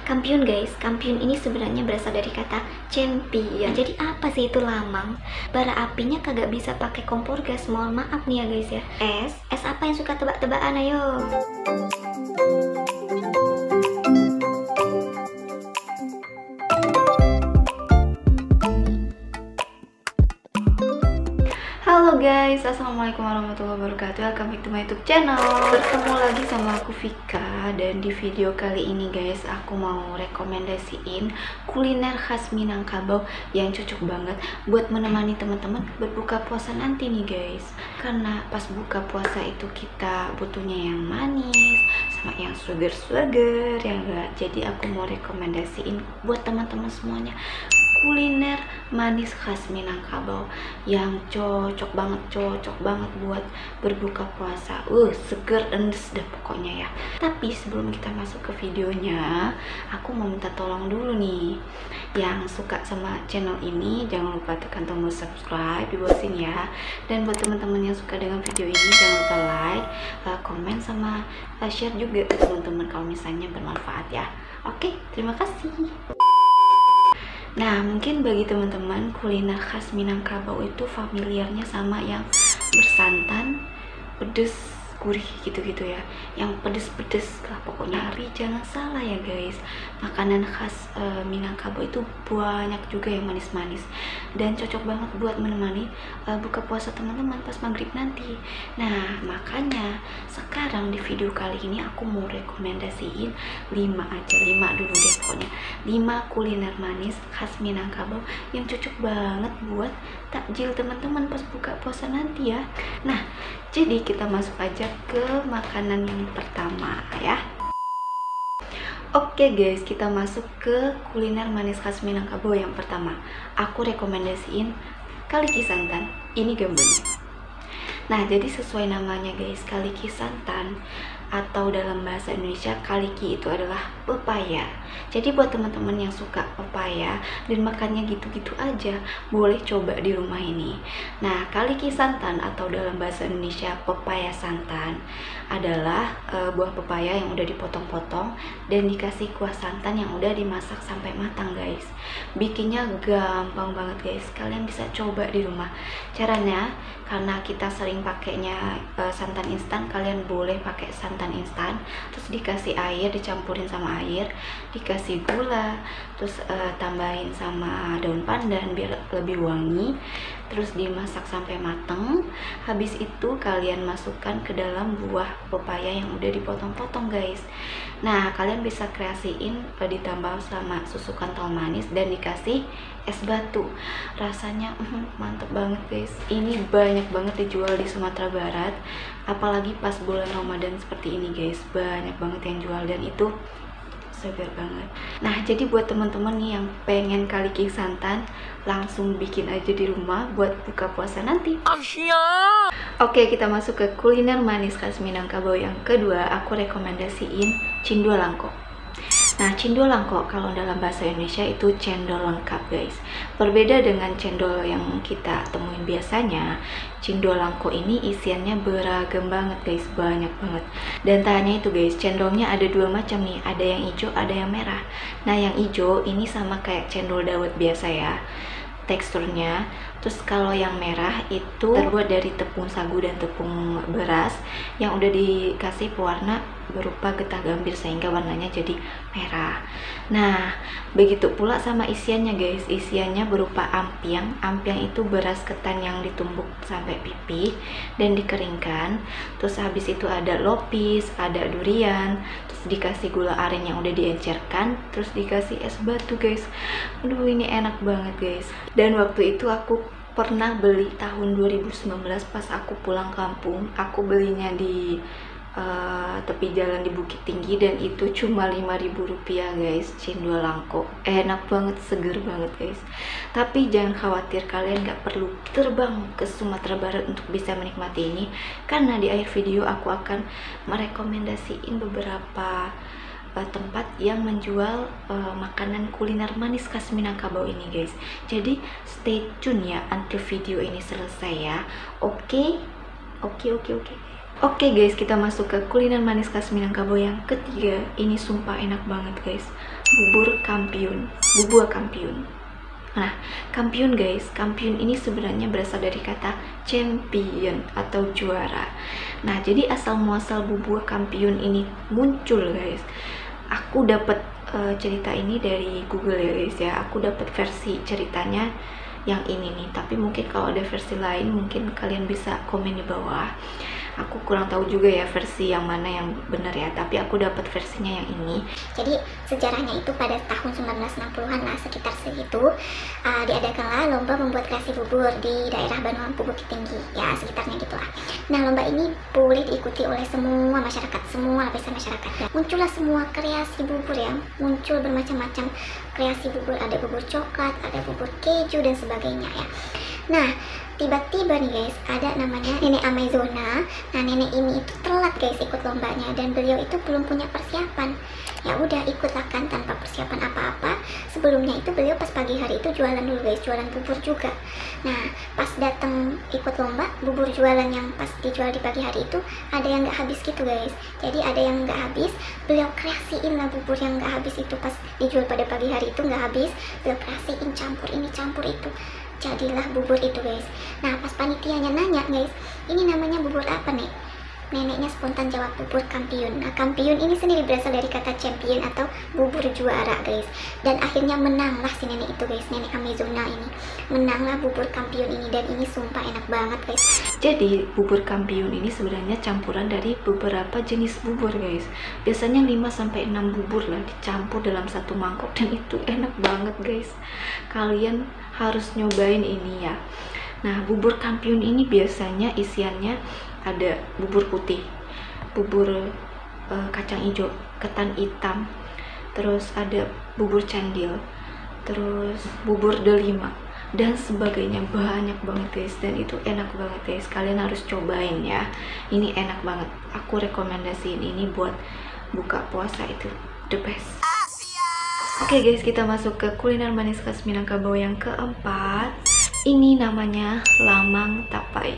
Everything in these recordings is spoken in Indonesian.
Kampiun guys, kampiun ini sebenarnya berasal dari kata champion. Jadi apa sih itu lamang? Bara apinya kagak bisa pakai kompor gas. Mohon maaf nih ya guys ya. Es apa yang suka tebak-tebakan, ayo. Halo guys, assalamualaikum warahmatullahi wabarakatuh. Welcome back to my YouTube channel. Bertemu lagi sama aku Vika. Dan di video kali ini guys, aku mau rekomendasiin kuliner khas Minangkabau yang cocok banget buat menemani teman-teman berbuka puasa nanti nih guys. Karena pas buka puasa itu kita butuhnya yang manis sama yang sugar-sugar ya enggak. Jadi aku mau rekomendasiin buat teman-teman semuanya kuliner manis khas Minangkabau yang cocok banget buat berbuka puasa. Seger endes dah pokoknya ya. Tapi sebelum kita masuk ke videonya, aku mau minta tolong dulu nih, yang suka sama channel ini jangan lupa tekan tombol subscribe di bawah sini ya. Dan buat teman-teman yang suka dengan video ini jangan lupa like, komen sama share juga ke teman-teman kalau misalnya bermanfaat ya. Oke, terima kasih. Nah, mungkin bagi teman-teman kuliner khas Minangkabau itu familiarnya sama yang bersantan, pedes, gurih gitu-gitu ya, yang pedes-pedes lah pokoknya. Tapi jangan salah ya guys, makanan khas Minangkabau itu banyak juga yang manis-manis dan cocok banget buat menemani buka puasa teman-teman pas maghrib nanti. Nah, makanya sekarang di video kali ini aku mau rekomendasiin 5 dulu deh pokoknya, 5 kuliner manis khas Minangkabau yang cocok banget buat takjil teman-teman pas buka puasa nanti ya. Nah, jadi kita masuk aja ke makanan yang pertama ya. Oke guys, kita masuk ke kuliner manis khas Minangkabau yang pertama. Aku rekomendasiin kaliki santan. Ini gambarnya. Nah, jadi sesuai namanya guys, kaliki santan atau dalam bahasa Indonesia kaliki itu adalah pepaya. Jadi buat teman-teman yang suka pepaya dan makannya gitu-gitu aja, boleh coba di rumah ini. Nah, kaliki santan atau dalam bahasa Indonesia pepaya santan adalah buah pepaya yang udah dipotong-potong dan dikasih kuah santan yang udah dimasak sampai matang guys. Bikinnya gampang banget guys, kalian bisa coba di rumah. Caranya, karena kita sering pakainya santan instan, kalian boleh pakai santan instan, terus dikasih air, dicampurin sama air, dikasih gula, terus tambahin sama daun pandan biar lebih wangi, terus dimasak sampai mateng. Habis itu kalian masukkan ke dalam buah pepaya yang udah dipotong-potong guys. Nah, kalian bisa kreasiin ditambah sama susu kental manis dan dikasih es batu. Rasanya mantep banget guys. Ini banyak banget dijual di Sumatera Barat, apalagi pas bulan Ramadan seperti ini guys, banyak banget yang jual dan itu segar banget. Nah, jadi buat teman-teman nih yang pengen kaliki santan, langsung bikin aja di rumah buat buka puasa nanti. Oke, kita masuk ke kuliner manis khas Minangkabau yang kedua. Aku rekomendasiin cindol langko. Nah, cindol langko kalau dalam bahasa Indonesia itu cendol lengkap guys. Berbeda dengan cendol yang kita temuin biasanya, cindol langko ini isiannya beragam banget guys, banyak banget. Dan tanya itu guys, cendolnya ada 2 macam nih, ada yang hijau, ada yang merah. Nah, yang hijau ini sama kayak cendol dawet biasa ya teksturnya. Terus kalau yang merah itu terbuat dari tepung sagu dan tepung beras yang udah dikasih pewarna berupa getah gambir sehingga warnanya jadi merah. Nah, begitu pula sama isiannya guys. Isiannya berupa ampiang. Ampiang itu beras ketan yang ditumbuk sampai pipih dan dikeringkan. Terus habis itu ada lopis, ada durian, terus dikasih gula aren yang udah diencerkan, terus dikasih es batu guys. Aduh, ini enak banget guys. Dan waktu itu aku pernah beli tahun 2019 pas aku pulang kampung. Aku belinya di tepi jalan di Bukit Tinggi dan itu cuma 5.000 rupiah guys, cindol langko. Enak banget, seger banget guys. Tapi jangan khawatir, kalian gak perlu terbang ke Sumatera Barat untuk bisa menikmati ini, karena di akhir video aku akan merekomendasiin beberapa tempat yang menjual makanan kuliner manis khas Minangkabau ini guys. Jadi stay tune ya until video ini selesai ya. Oke. Oke guys, kita masuk ke kuliner manis khas Minangkabau yang ketiga. Ini sumpah enak banget guys. Bubur kampiun, bubur kampiun. Nah, kampiun guys, kampiun ini sebenarnya berasal dari kata champion atau juara. Nah, jadi asal muasal bubur kampiun ini muncul guys. Aku dapat cerita ini dari Google ya guys ya. Aku dapat versi ceritanya yang ini nih, tapi mungkin kalau ada versi lain mungkin kalian bisa komen di bawah. Aku kurang tahu juga ya versi yang mana yang benar ya, tapi aku dapat versinya yang ini. Jadi sejarahnya itu pada tahun 1960-an lah, sekitar segitu diadakanlah lomba membuat kreasi bubur di daerah Banuan Bukit Tinggi ya, sekitarnya gitulah. Nah, lomba ini boleh diikuti oleh semua masyarakat, semua lapisan masyarakat. Dan muncullah semua kreasi bubur ya, muncul bermacam-macam kreasi bubur, ada bubur coklat, ada bubur keju dan sebagainya ya. Nah, tiba-tiba nih guys, ada namanya Nenek Amazona. Nah, nenek ini itu telat guys ikut lombanya, dan beliau itu belum punya persiapan. Ya udah, ikutlah kan tanpa persiapan apa-apa. Sebelumnya itu beliau pas pagi hari itu jualan dulu guys, jualan bubur juga. Nah, pas datang ikut lomba, bubur jualan yang pas dijual di pagi hari itu ada yang nggak habis gitu guys. Jadi ada yang nggak habis, beliau kreasiin lah bubur yang nggak habis itu, pas dijual pada pagi hari itu nggak habis, beliau kreasiin, campur ini campur itu, jadilah bubur itu guys. Nah, pas panitianya nanya guys, ini namanya bubur apa nih? Neneknya spontan jawab bubur kampiun. Nah, kampiun ini sendiri berasal dari kata champion atau bubur juara guys. Dan akhirnya menanglah si nenek itu guys, nenek Amazona ini menanglah bubur kampiun ini, dan ini sumpah enak banget guys. Jadi bubur kampiun ini sebenarnya campuran dari beberapa jenis bubur guys. Biasanya 5-6 bubur lah dicampur dalam satu mangkok, dan itu enak banget guys. Kalian harus nyobain ini ya. Nah, bubur kampiun ini biasanya isiannya ada bubur putih, bubur kacang hijau, ketan hitam, terus ada bubur candil, terus bubur delima, dan sebagainya. Banyak banget guys, dan itu enak banget guys. Kalian harus cobain ya, ini enak banget. Aku rekomendasiin ini buat buka puasa, itu the best. Oke guys, kita masuk ke kuliner manis khas Minangkabau yang keempat. Ini namanya lamang tapai.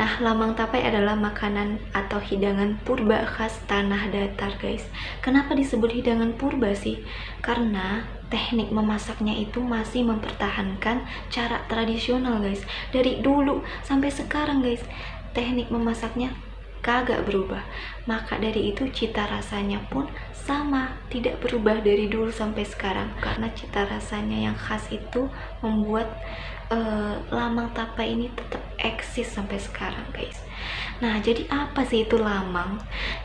Nah, lamang tapai adalah makanan atau hidangan purba khas tanah datar guys. Kenapa disebut hidangan purba sih? Karena teknik memasaknya itu masih mempertahankan cara tradisional guys. Dari dulu sampai sekarang guys, teknik memasaknya kagak berubah. Maka dari itu cita rasanya pun sama, tidak berubah dari dulu sampai sekarang. Karena cita rasanya yang khas itu membuat lamang tapai ini tetap eksis sampai sekarang guys. Nah, jadi apa sih itu lamang?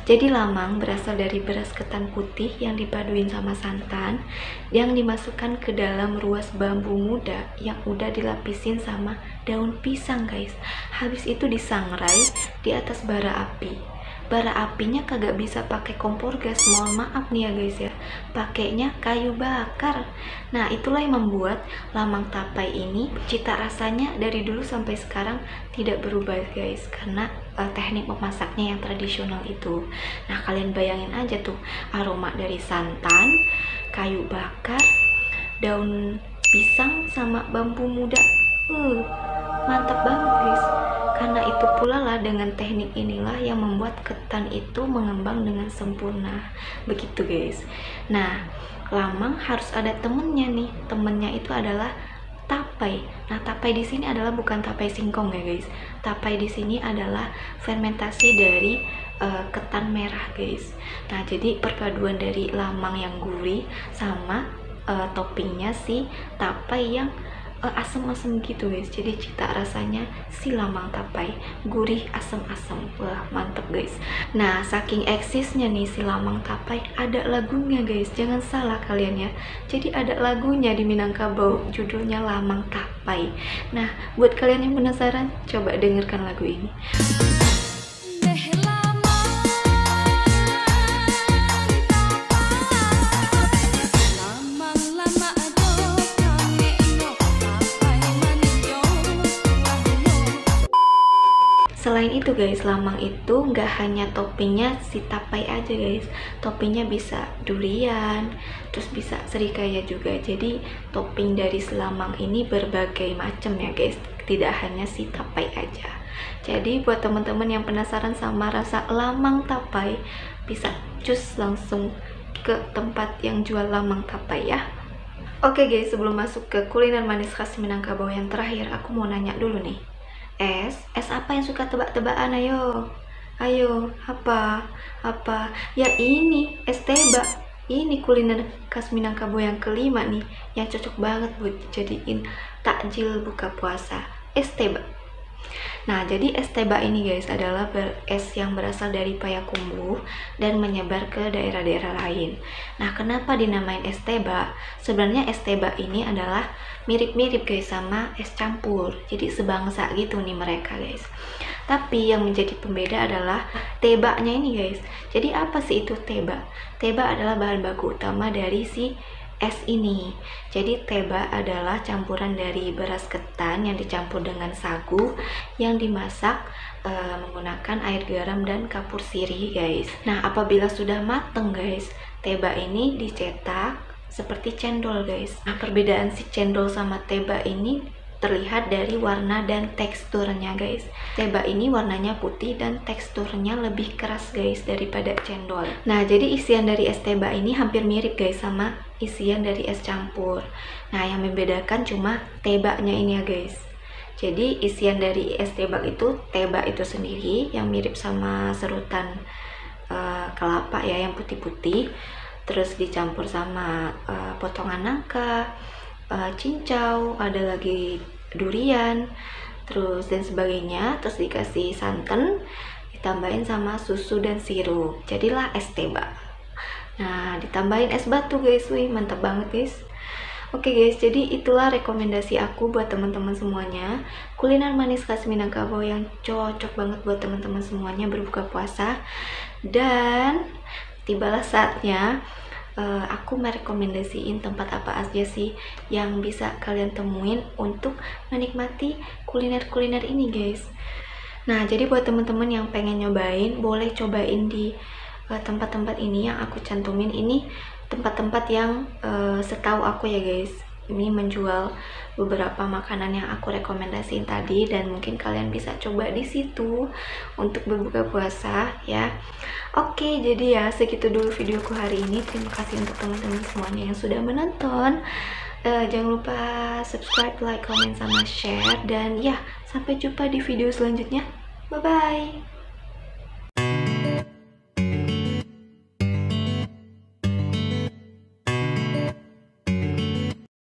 Jadi lamang berasal dari beras ketan putih yang dipaduin sama santan, yang dimasukkan ke dalam ruas bambu muda yang udah dilapisin sama daun pisang guys. Habis itu disangrai di atas bara api. Bara apinya kagak bisa pakai kompor gas, mohon maaf nih ya guys ya, pakainya kayu bakar. Nah, itulah yang membuat lamang tapai ini cita rasanya dari dulu sampai sekarang tidak berubah guys, karena teknik memasaknya yang tradisional itu. Nah, kalian bayangin aja tuh aroma dari santan, kayu bakar, daun pisang sama bambu muda. Mantap banget guys. Karena itu pula lah, dengan teknik inilah yang membuat ketan itu mengembang dengan sempurna. Begitu guys. Nah, lamang harus ada temennya nih. Temennya itu adalah tapai. Nah, tapai di sini adalah bukan tapai singkong ya guys. Tapai di sini adalah fermentasi dari ketan merah guys. Nah, jadi perpaduan dari lamang yang gurih sama toppingnya si tapai yang asam-asam gitu guys. Jadi cita rasanya si lamang tapai gurih asam-asam. Wah, mantep guys. Nah, saking eksisnya nih si lamang tapai, ada lagunya guys, jangan salah kalian ya. Jadi ada lagunya di Minangkabau, judulnya Lamang Tapai. Nah, buat kalian yang penasaran, coba dengarkan lagu ini. Selain itu guys, lamang itu nggak hanya toppingnya si tapai aja guys, toppingnya bisa durian, terus bisa serikaya juga. Jadi topping dari lamang ini berbagai macam ya guys, tidak hanya si tapai aja. Jadi buat teman-teman yang penasaran sama rasa lamang tapai, bisa cus langsung ke tempat yang jual lamang tapai ya. Oke guys, sebelum masuk ke kuliner manis khas Minangkabau yang terakhir, aku mau nanya dulu nih. Es apa yang suka tebak-tebakan? Ayo, apa? Ya ini, es teba. Ini kuliner khas Minangkabau yang kelima nih, yang cocok banget buat jadiin takjil buka puasa. Es teba. Nah, jadi es teba ini guys adalah es yang berasal dari Payakumbuh dan menyebar ke daerah-daerah lain. Nah, kenapa dinamain es teba? Sebenarnya es teba ini adalah mirip-mirip guys sama es campur. Jadi sebangsa gitu nih mereka guys. Tapi yang menjadi pembeda adalah tebanya ini guys. Jadi apa sih itu teba? Teba adalah bahan baku utama dari si es ini. Jadi teba adalah campuran dari beras ketan yang dicampur dengan sagu yang dimasak menggunakan air garam dan kapur sirih guys. Nah, apabila sudah mateng guys, teba ini dicetak seperti cendol guys. Nah, perbedaan si cendol sama teba ini terlihat dari warna dan teksturnya guys. Teba ini warnanya putih dan teksturnya lebih keras guys daripada cendol. Nah, jadi isian dari es teba ini hampir mirip guys sama isian dari es campur. Nah, yang membedakan cuma tebanya ini ya guys. Jadi isian dari es teba itu sendiri yang mirip sama serutan kelapa ya, yang putih-putih, terus dicampur sama potongan nangka, cincau, ada lagi durian, terus dan sebagainya, terus dikasih santan, ditambahin sama susu dan sirup, jadilah es teba. Nah, ditambahin es batu guys, wih mantap banget guys. Oke guys, jadi itulah rekomendasi aku buat teman-teman semuanya, kuliner manis khas Minangkabau yang cocok banget buat teman-teman semuanya berbuka puasa. Dan tibalah saatnya aku merekomendasiin tempat apa aja sih yang bisa kalian temuin untuk menikmati kuliner-kuliner ini guys. Nah, jadi buat teman-teman yang pengen nyobain, boleh cobain di tempat-tempat ini yang aku cantumin. Ini tempat-tempat yang setahu aku ya guys, ini menjual beberapa makanan yang aku rekomendasiin tadi, dan mungkin kalian bisa coba di situ untuk berbuka puasa ya. Oke, jadi ya segitu dulu videoku hari ini. Terima kasih untuk teman-teman semuanya yang sudah menonton. Jangan lupa subscribe, like, comment, sama share. Dan ya, sampai jumpa di video selanjutnya. Bye-bye.